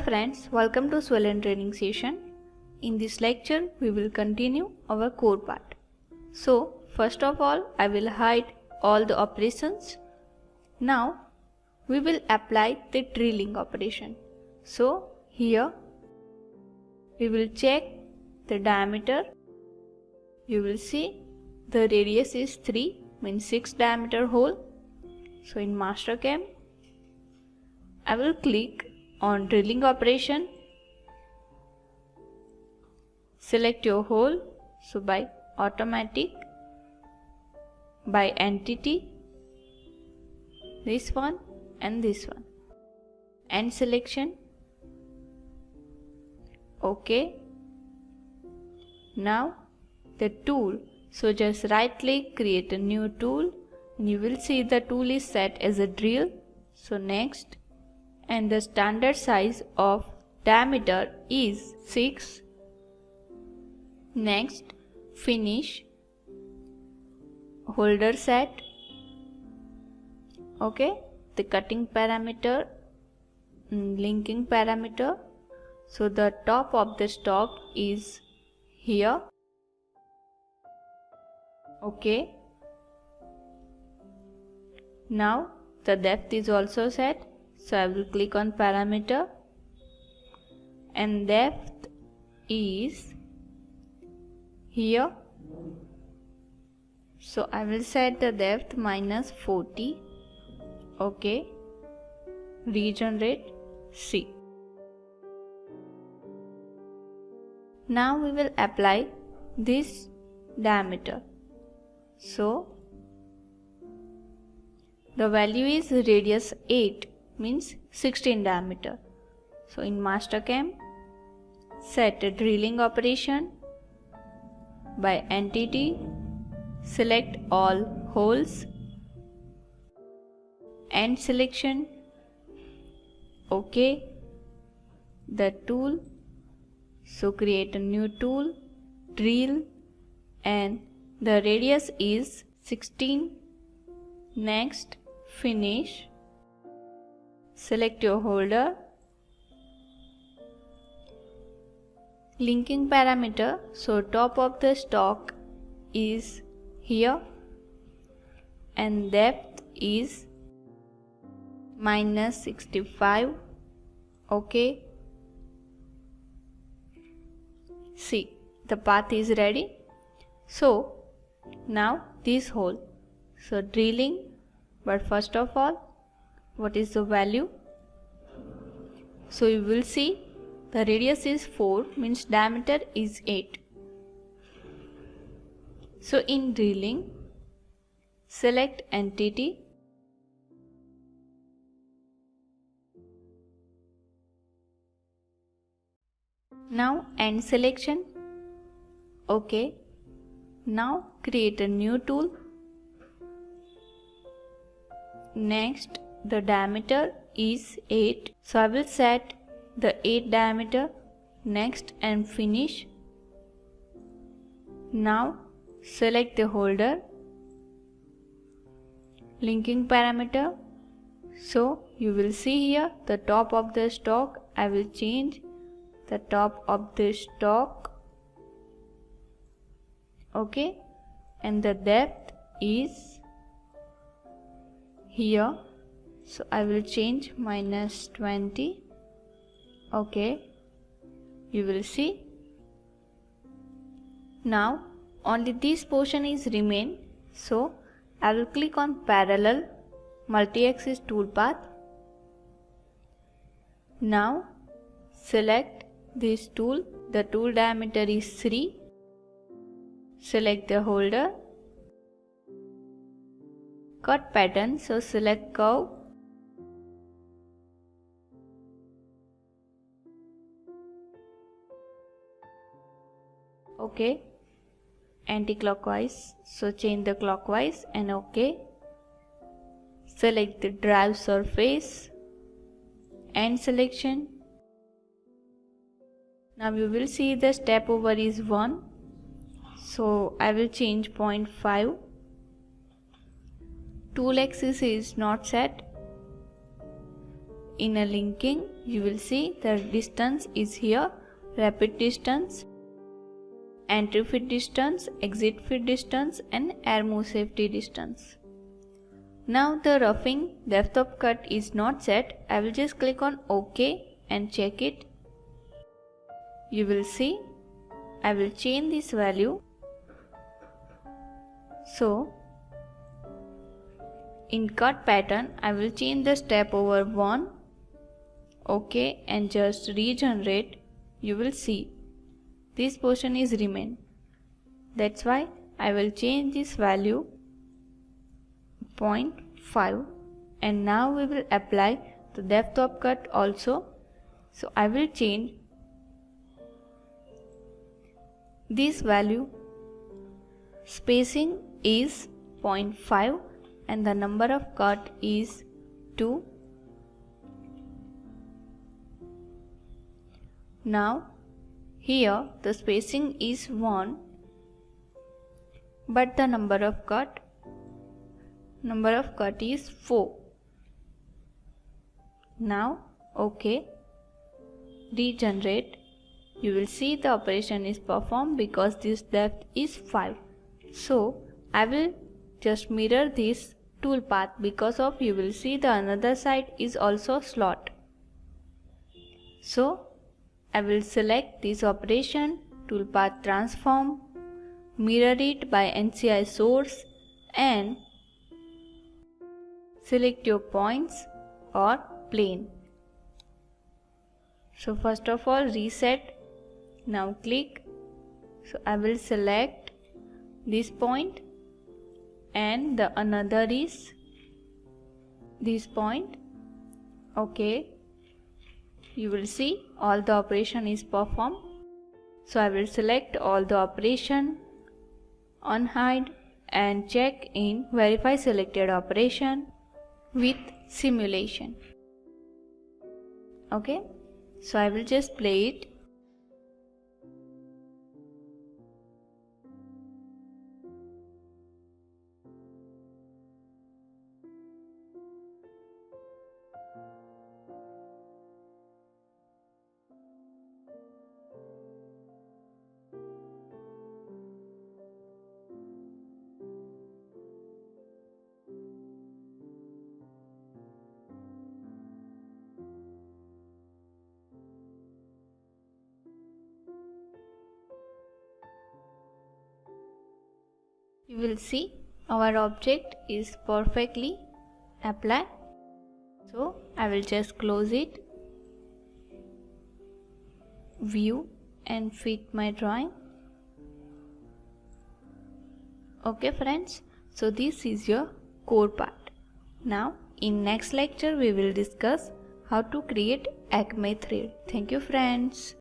friends, welcome to Swellen training session. In this lecture, we will continue our core part. So, first of all, I will hide all the operations. Now, we will apply the drilling operation. So, here, we will check the diameter. You will see the radius is 3, means 6 diameter hole. So, in MasterCAM, I will click on drilling operation, select your hole, so by automatic, by entity, this one and this one, and selection, OK. Now the tool, so just right click, create a new tool, and you will see the tool is set as a drill. So next, and the standard size of diameter is 6. Next, finish, holder set, okay, the cutting parameter, linking parameter, so the top of the stock is here, okay. Now the depth is also set. So I will click on parameter and depth is here. So I will set the depth minus 40. OK. Regenerate C. Now we will apply this diameter. So the value is radius 8. Means 16 diameter. So in MasterCAM, set a drilling operation, by entity, select all holes, and selection, OK. The tool, so create a new tool, drill, and the radius is 16. Next, finish. Select your holder, linking parameter, so top of the stock is here and depth is minus 65, OK. See, the path is ready. So now this hole, so drilling, but first of all, what is the value? So you will see the radius is 4, means diameter is 8. So in drilling, select entity, now end selection, OK. Now create a new tool. Next, the diameter is 8, so I will set the 8 diameter. Next, and finish. Now select the holder, linking parameter, so you will see here the top of the stock. I will change the top of the stock, OK, and the depth is here, so I will change minus 20, OK. You will see. Now only this portion is remain, so I will click on parallel multi-axis toolpath. Now select this tool, the tool diameter is 3. Select the holder, cut pattern, so select curve, OK, anti-clockwise, so change the clockwise and OK. Select the drive surface and selection. Now you will see the step over is 1, so I will change 0.5. Tool axis is not set. in a linking, you will see the distance is here, rapid distance, entry fit distance, exit fit distance, and air move safety distance. Now the roughing depth of cut is not set. I will just click on OK and check it. You will see I will change this value. So in cut pattern, I will change the step over 1. OK and just regenerate. You will see this portion is remain. That's why I will change this value 0.5, and now we will apply the depth of cut also. So I will change this value. Spacing is 0.5 and the number of cut is 2. Now here the spacing is 1, but the number of cut is 4. Now OK, regenerate. You will see the operation is performed because this depth is 5. So I will just mirror this toolpath, because of you will see the another side is also slot. So I will select this operation, toolpath transform, mirror it by NCI source, and select your points or plane. So first of all reset. Now click. So I will select this point and the another is this point. OK. You will see all the operation is performed. So I will select all the operation, unhide and check in verify selected operation with simulation. Okay, so I will just play it. You will see our object is perfectly applied. So I will just close it, view and fit my drawing. Okay friends, so this is your core part. Now in next lecture we will discuss how to create Acme thread. Thank you friends.